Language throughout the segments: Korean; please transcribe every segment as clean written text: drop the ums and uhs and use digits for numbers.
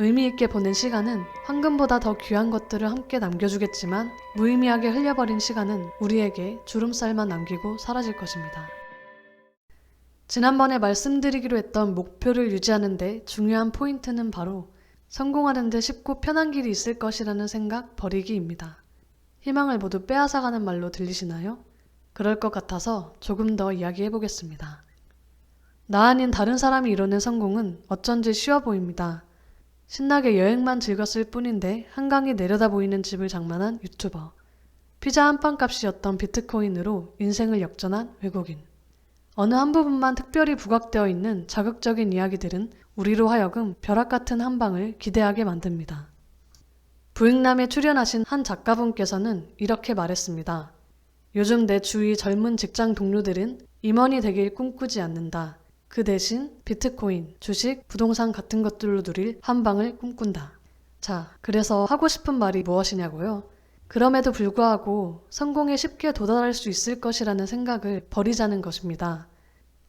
의미 있게 보낸 시간은 황금보다 더 귀한 것들을 함께 남겨주겠지만 무의미하게 흘려버린 시간은 우리에게 주름살만 남기고 사라질 것입니다. 지난번에 말씀드리기로 했던 목표를 유지하는 데 중요한 포인트는 바로 성공하는 데 쉽고 편한 길이 있을 것이라는 생각 버리기입니다. 희망을 모두 빼앗아가는 말로 들리시나요? 그럴 것 같아서 조금 더 이야기해 보겠습니다. 나 아닌 다른 사람이 이루는 성공은 어쩐지 쉬워 보입니다. 신나게 여행만 즐겼을 뿐인데 한강이 내려다 보이는 집을 장만한 유튜버, 피자 한 판 값이었던 비트코인으로 인생을 역전한 외국인, 어느 한 부분만 특별히 부각되어 있는 자극적인 이야기들은 우리로 하여금 벼락 같은 한 방을 기대하게 만듭니다. 부익남에 출연하신 한 작가분께서는 이렇게 말했습니다. 요즘 내 주위 젊은 직장 동료들은 임원이 되길 꿈꾸지 않는다. 그 대신 비트코인, 주식, 부동산 같은 것들로 누릴 한 방을 꿈꾼다. 자, 그래서 하고 싶은 말이 무엇이냐고요? 그럼에도 불구하고 성공에 쉽게 도달할 수 있을 것이라는 생각을 버리자는 것입니다.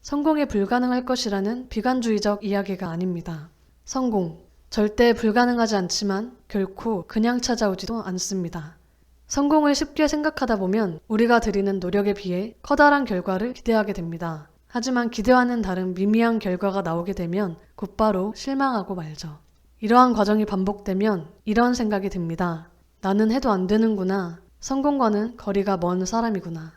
성공에 불가능할 것이라는 비관주의적 이야기가 아닙니다. 성공, 절대 불가능하지 않지만 결코 그냥 찾아오지도 않습니다. 성공을 쉽게 생각하다 보면 우리가 들이는 노력에 비해 커다란 결과를 기대하게 됩니다. 하지만 기대와는 다른 미미한 결과가 나오게 되면 곧바로 실망하고 말죠. 이러한 과정이 반복되면 이런 생각이 듭니다. 나는 해도 안 되는구나. 성공과는 거리가 먼 사람이구나.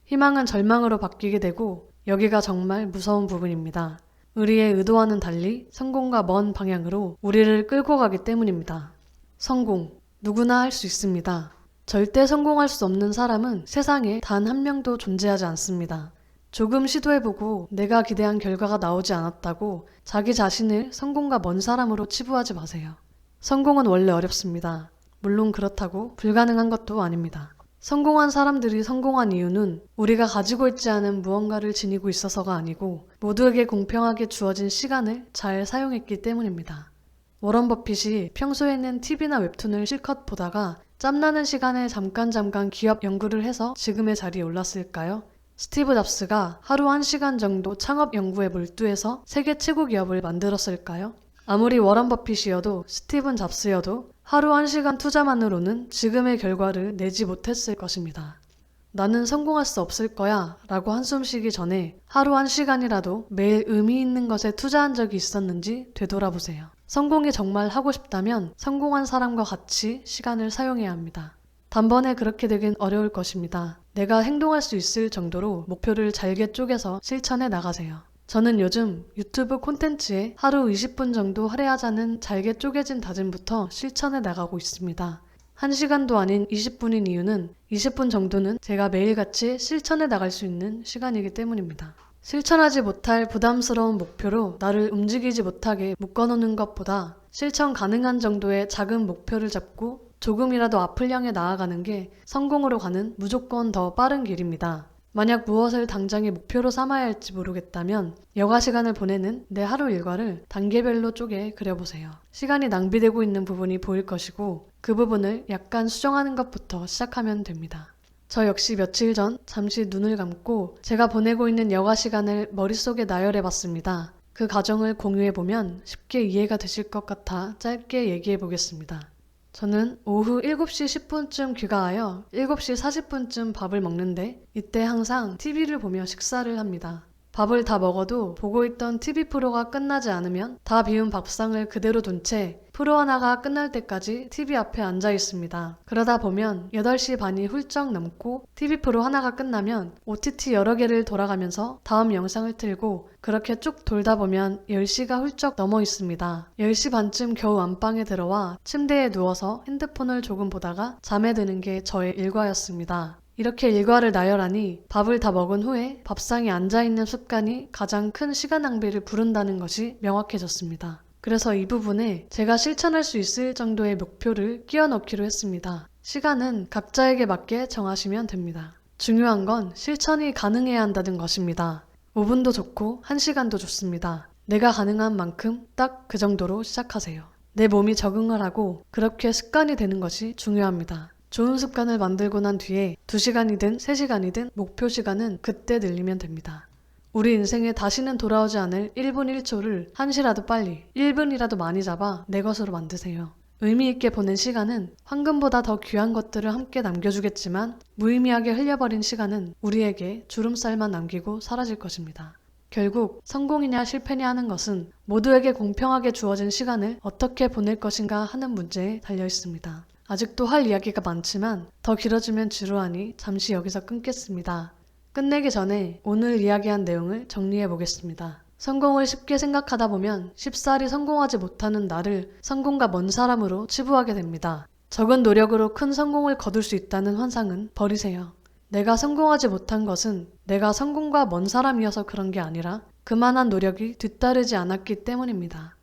희망은 절망으로 바뀌게 되고 여기가 정말 무서운 부분입니다. 우리의 의도와는 달리 성공과 먼 방향으로 우리를 끌고 가기 때문입니다. 성공, 누구나 할 수 있습니다. 절대 성공할 수 없는 사람은 세상에 단 한 명도 존재하지 않습니다. 조금 시도해보고 내가 기대한 결과가 나오지 않았다고 자기 자신을 성공과 먼 사람으로 치부하지 마세요. 성공은 원래 어렵습니다. 물론 그렇다고 불가능한 것도 아닙니다. 성공한 사람들이 성공한 이유는 우리가 가지고 있지 않은 무언가를 지니고 있어서가 아니고 모두에게 공평하게 주어진 시간을 잘 사용했기 때문입니다. 워런 버핏이 평소에는 TV나 웹툰을 실컷 보다가 짬나는 시간에 잠깐 기업 연구를 해서 지금의 자리에 올랐을까요? 스티브 잡스가 하루 1시간 정도 창업 연구에 몰두해서 세계 최고 기업을 만들었을까요? 아무리 워런 버핏이어도 스티븐 잡스여도 하루 1시간 투자만으로는 지금의 결과를 내지 못했을 것입니다. 나는 성공할 수 없을 거야 라고 한숨 쉬기 전에 하루 1시간이라도 매일 의미 있는 것에 투자한 적이 있었는지 되돌아보세요. 성공이 정말 하고 싶다면 성공한 사람과 같이 시간을 사용해야 합니다. 단번에 그렇게 되긴 어려울 것입니다. 내가 행동할 수 있을 정도로 목표를 잘게 쪼개서 실천해 나가세요. 저는 요즘 유튜브 콘텐츠에 하루 20분 정도 할애하자는 잘게 쪼개진 다짐부터 실천해 나가고 있습니다. 1시간도 아닌 20분인 이유는 20분 정도는 제가 매일같이 실천해 나갈 수 있는 시간이기 때문입니다. 실천하지 못할 부담스러운 목표로 나를 움직이지 못하게 묶어놓는 것보다 실천 가능한 정도의 작은 목표를 잡고 조금이라도 앞을 향해 나아가는 게 성공으로 가는 무조건 더 빠른 길입니다. 만약 무엇을 당장의 목표로 삼아야 할지 모르겠다면 여가 시간을 보내는 내 하루 일과를 단계별로 쪼개 그려보세요. 시간이 낭비되고 있는 부분이 보일 것이고 그 부분을 약간 수정하는 것부터 시작하면 됩니다. 저 역시 며칠 전 잠시 눈을 감고 제가 보내고 있는 여가 시간을 머릿속에 나열해봤습니다. 그 과정을 공유해보면 쉽게 이해가 되실 것 같아 짧게 얘기해보겠습니다. 저는 오후 7시 10분쯤 귀가하여 7시 40분쯤 밥을 먹는데 이때 항상 TV를 보며 식사를 합니다. 밥을 다 먹어도 보고 있던 TV 프로가 끝나지 않으면 다 비운 밥상을 그대로 둔 채 프로 하나가 끝날 때까지 TV 앞에 앉아 있습니다. 그러다 보면 8시 반이 훌쩍 넘고 TV 프로 하나가 끝나면 OTT 여러 개를 돌아가면서 다음 영상을 틀고 그렇게 쭉 돌다 보면 10시가 훌쩍 넘어 있습니다. 10시 반쯤 겨우 안방에 들어와 침대에 누워서 핸드폰을 조금 보다가 잠에 드는 게 저의 일과였습니다. 이렇게 일과를 나열하니 밥을 다 먹은 후에 밥상에 앉아있는 습관이 가장 큰 시간 낭비를 부른다는 것이 명확해졌습니다. 그래서 이 부분에 제가 실천할 수 있을 정도의 목표를 끼워 넣기로 했습니다. 시간은 각자에게 맞게 정하시면 됩니다. 중요한 건 실천이 가능해야 한다는 것입니다. 5분도 좋고 1시간도 좋습니다. 내가 가능한 만큼 딱 그 정도로 시작하세요. 내 몸이 적응을 하고 그렇게 습관이 되는 것이 중요합니다. 좋은 습관을 만들고 난 뒤에 2시간이든 3시간이든 목표 시간은 그때 늘리면 됩니다. 우리 인생에 다시는 돌아오지 않을 1분 1초를 1시라도 빨리, 1분이라도 많이 잡아 내 것으로 만드세요. 의미 있게 보낸 시간은 황금보다 더 귀한 것들을 함께 남겨주겠지만 무의미하게 흘려버린 시간은 우리에게 주름살만 남기고 사라질 것입니다. 결국 성공이냐 실패냐 하는 것은 모두에게 공평하게 주어진 시간을 어떻게 보낼 것인가 하는 문제에 달려 있습니다. 아직도 할 이야기가 많지만 더 길어지면 지루하니 잠시 여기서 끊겠습니다. 끝내기 전에 오늘 이야기한 내용을 정리해 보겠습니다. 성공을 쉽게 생각하다 보면 쉽사리 성공하지 못하는 나를 성공과 먼 사람으로 치부하게 됩니다. 적은 노력으로 큰 성공을 거둘 수 있다는 환상은 버리세요. 내가 성공하지 못한 것은 내가 성공과 먼 사람이어서 그런 게 아니라 그만한 노력이 뒤따르지 않았기 때문입니다.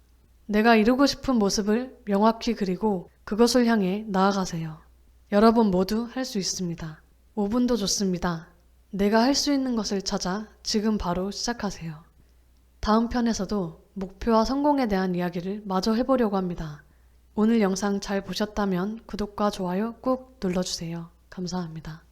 내가 이루고 싶은 모습을 명확히 그리고 그것을 향해 나아가세요. 여러분 모두 할 수 있습니다. 5분도 좋습니다. 내가 할 수 있는 것을 찾아 지금 바로 시작하세요. 다음 편에서도 목표와 성공에 대한 이야기를 마저 해보려고 합니다. 오늘 영상 잘 보셨다면 구독과 좋아요 꾹 눌러주세요. 감사합니다.